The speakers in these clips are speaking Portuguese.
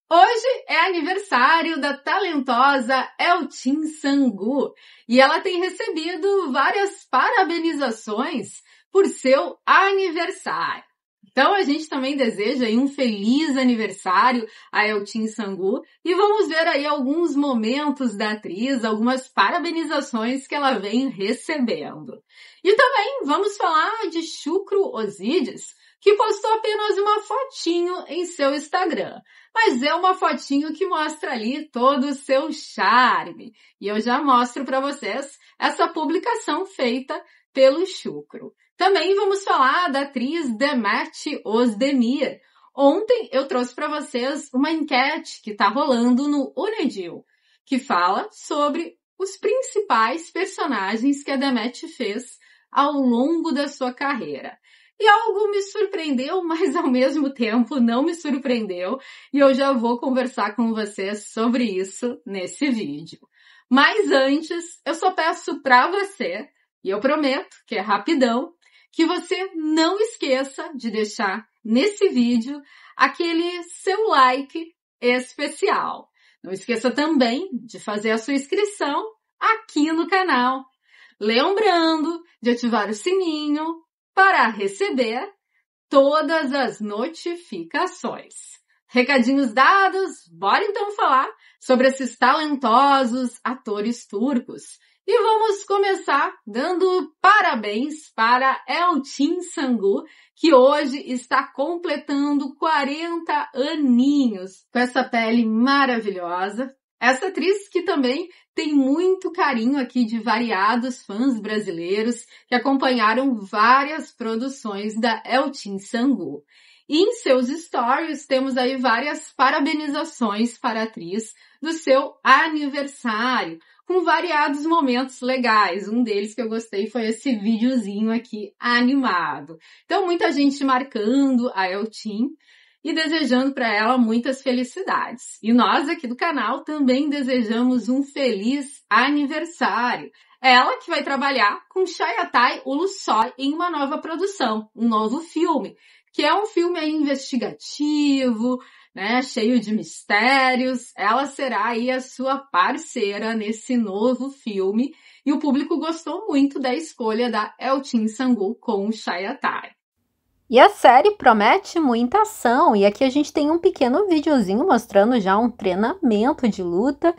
Hoje é aniversário da talentosa Eltin Sangu e ela tem recebido várias parabenizações por seu aniversário. Então a gente também deseja aí um feliz aniversário a Eltin Sangu e vamos ver aí alguns momentos da atriz, algumas parabenizações que ela vem recebendo. E também vamos falar de Shukru Ozidis, que postou apenas uma fotinho em seu Instagram. Mas é uma fotinho que mostra ali todo o seu charme. E eu já mostro para vocês essa publicação feita pelo Shukru. Também vamos falar da atriz Demet Özdemir. Ontem eu trouxe para vocês uma enquete que está rolando no Unedil, que fala sobre os principais personagens que a Demet fez ao longo da sua carreira. E algo me surpreendeu, mas ao mesmo tempo não me surpreendeu, e eu já vou conversar com vocês sobre isso nesse vídeo. Mas antes, eu só peço para você, e eu prometo que é rapidão, que você não esqueça de deixar nesse vídeo aquele seu like especial. Não esqueça também de fazer a sua inscrição aqui no canal. Lembrando de ativar o sininho para receber todas as notificações. Recadinhos dados, bora então falar sobre esses talentosos atores turcos. E vamos começar dando parabéns para Eltin Sangu, que hoje está completando 40 aninhos com essa pele maravilhosa. Essa atriz que também tem muito carinho aqui de variados fãs brasileiros que acompanharam várias produções da Eltin Sangu. E em seus stories temos aí várias parabenizações para a atriz do seu aniversário, com variados momentos legais. Um deles que eu gostei foi esse videozinho aqui animado. Então muita gente marcando a Eltin e desejando para ela muitas felicidades. E nós aqui do canal também desejamos um feliz aniversário. Ela que vai trabalhar com Çağatay Ulusoy em uma nova produção, um novo filme, que é um filme aí investigativo, né, cheio de mistérios. Ela será aí a sua parceira nesse novo filme e o público gostou muito da escolha da Eltin Sangu com o Çağatay. E a série promete muita ação, e aqui a gente tem um pequeno videozinho mostrando já um treinamento de luta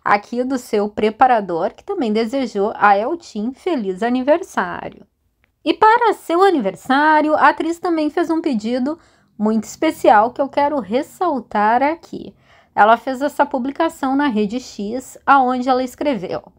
aqui do seu preparador, que também desejou a Eltin feliz aniversário. E para seu aniversário, a atriz também fez um pedido muito especial que eu quero ressaltar aqui. Ela fez essa publicação na Rede X, aonde ela escreveu: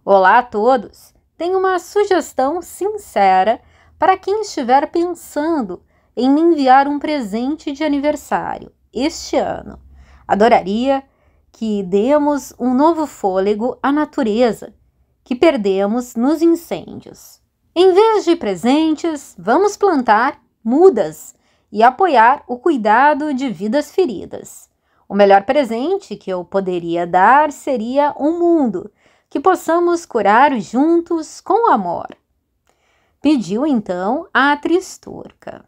Olá a todos, tenho uma sugestão sincera para quem estiver pensando em me enviar um presente de aniversário este ano. Adoraria que demos um novo fôlego à natureza que perdemos nos incêndios. Em vez de presentes, vamos plantar mudas e apoiar o cuidado de vidas feridas. O melhor presente que eu poderia dar seria um mundo que possamos curar juntos com amor. Pediu então a atriz turca.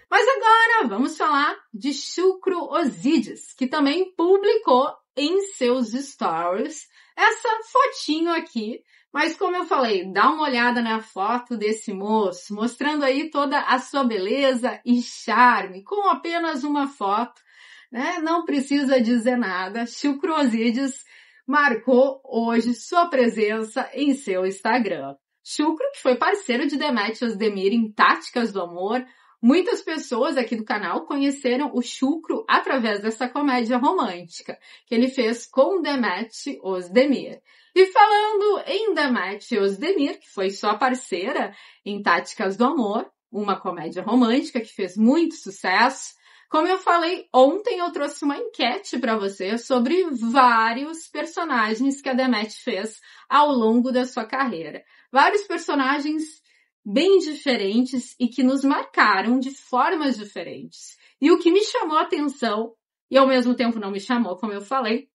Mas agora vamos falar de Shukru Ozidis, que também publicou em seus stories essa fotinho aqui. Mas como eu falei, dá uma olhada na foto desse moço, mostrando aí toda a sua beleza e charme, com apenas uma foto, né? Não precisa dizer nada. Shukru Ozidis marcou hoje sua presença em seu Instagram. Shukru, que foi parceiro de Demet Özdemir em Táticas do Amor. Muitas pessoas aqui do canal conheceram o Shukru através dessa comédia romântica que ele fez com Demet Özdemir. E falando em Demet Özdemir, que foi sua parceira em Táticas do Amor, uma comédia romântica que fez muito sucesso, como eu falei ontem, eu trouxe uma enquete para você sobre vários personagens que a Demet fez ao longo da sua carreira. Vários personagens bem diferentes e que nos marcaram de formas diferentes. E o que me chamou a atenção, e ao mesmo tempo não me chamou, como eu falei,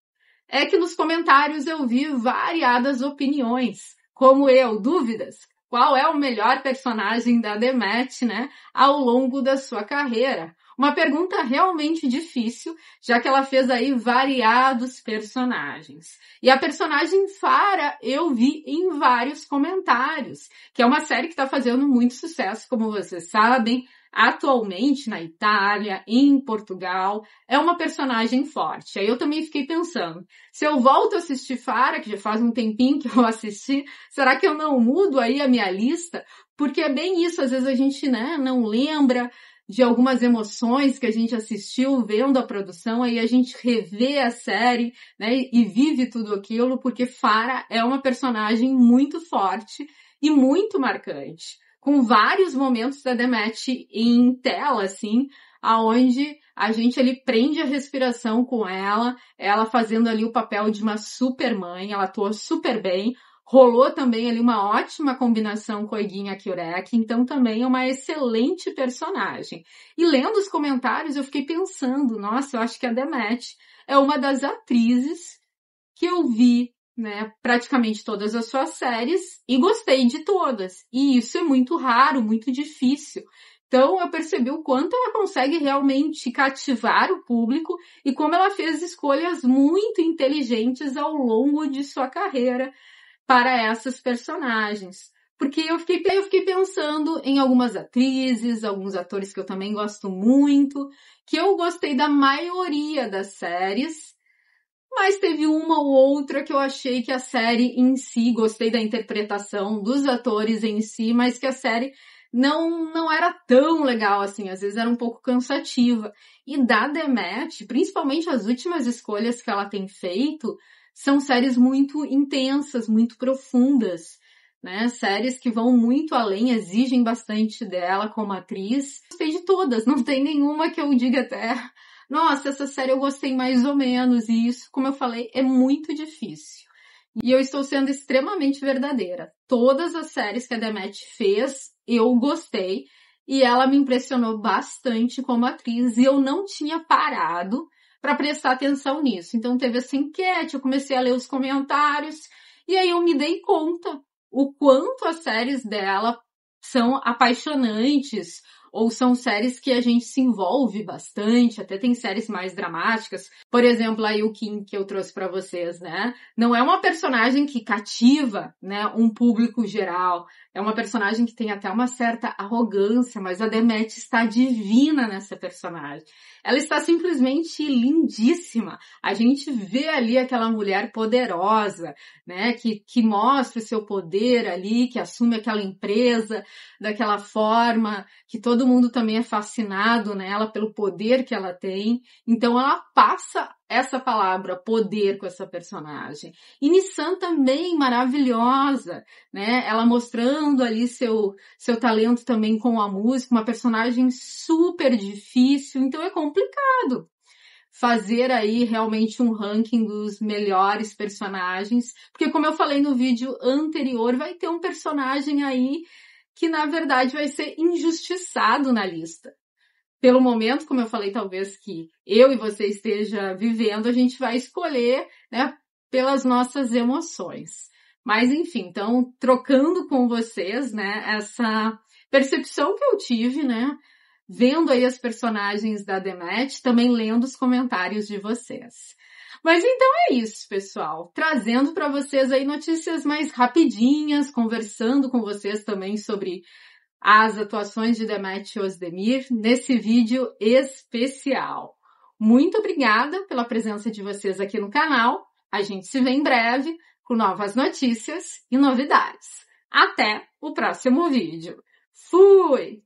é que nos comentários eu vi variadas opiniões, como dúvidas. Qual é o melhor personagem da Demet, né, ao longo da sua carreira? Uma pergunta realmente difícil, já que ela fez aí variados personagens. E a personagem Farah eu vi em vários comentários, que é uma série que está fazendo muito sucesso, como vocês sabem, atualmente na Itália, em Portugal, é uma personagem forte. Aí eu também fiquei pensando, se eu volto a assistir Farah, que já faz um tempinho que eu assisti, será que eu não mudo aí a minha lista? Porque é bem isso, às vezes a gente, né, não lembra de algumas emoções que a gente assistiu vendo a produção, aí a gente revê a série, né, e vive tudo aquilo, porque Farah é uma personagem muito forte e muito marcante, com vários momentos da Demet em tela, assim, aonde a gente ali prende a respiração com ela fazendo ali o papel de uma super mãe, ela atua super bem. Rolou também ali uma ótima combinação com a Eguinha Kurek, então também é uma excelente personagem. E lendo os comentários eu fiquei pensando, nossa, eu acho que a Demet é uma das atrizes que eu vi, né, praticamente todas as suas séries e gostei de todas. E isso é muito raro, muito difícil. Então eu percebi o quanto ela consegue realmente cativar o público e como ela fez escolhas muito inteligentes ao longo de sua carreira para essas personagens. Porque eu fiquei pensando em algumas atrizes, alguns atores que eu também gosto muito, que eu gostei da maioria das séries, mas teve uma ou outra que eu achei que a série em si, gostei da interpretação dos atores em si, mas que a série não era tão legal assim, às vezes era um pouco cansativa. E da Demet, principalmente as últimas escolhas que ela tem feito, são séries muito intensas, muito profundas, né? Séries que vão muito além, exigem bastante dela como atriz. Gostei de todas, não tem nenhuma que eu diga até, nossa, essa série eu gostei mais ou menos, e isso, como eu falei, é muito difícil. E eu estou sendo extremamente verdadeira. Todas as séries que a Demet fez, eu gostei, e ela me impressionou bastante como atriz, e eu não tinha parado para prestar atenção nisso. Então teve essa enquete, eu comecei a ler os comentários, e aí eu me dei conta o quanto as séries dela são apaixonantes, ou são séries que a gente se envolve bastante, até tem séries mais dramáticas. Por exemplo, a Yukin que eu trouxe para vocês, né? Não é uma personagem que cativa, né, um público geral. É uma personagem que tem até uma certa arrogância, mas a Demet está divina nessa personagem. Ela está simplesmente lindíssima. A gente vê ali aquela mulher poderosa, né, que mostra o seu poder ali, que assume aquela empresa daquela forma, que todo mundo também é fascinado nela pelo poder que ela tem. Então ela passa essa palavra poder com essa personagem. E Nissan também maravilhosa, né? Ela mostrando ali seu talento também com a música, uma personagem super difícil, então é complicado fazer aí realmente um ranking dos melhores personagens, porque como eu falei no vídeo anterior, vai ter um personagem aí que na verdade vai ser injustiçado na lista. Pelo momento, como eu falei, talvez que eu e você esteja vivendo, a gente vai escolher, né, pelas nossas emoções. Mas enfim, então, trocando com vocês, né, essa percepção que eu tive, né, vendo aí as personagens da Demet, também lendo os comentários de vocês. Mas então é isso, pessoal. Trazendo para vocês aí notícias mais rapidinhas, conversando com vocês também sobre as atuações de Demet Özdemir nesse vídeo especial. Muito obrigada pela presença de vocês aqui no canal. A gente se vê em breve com novas notícias e novidades. Até o próximo vídeo. Fui!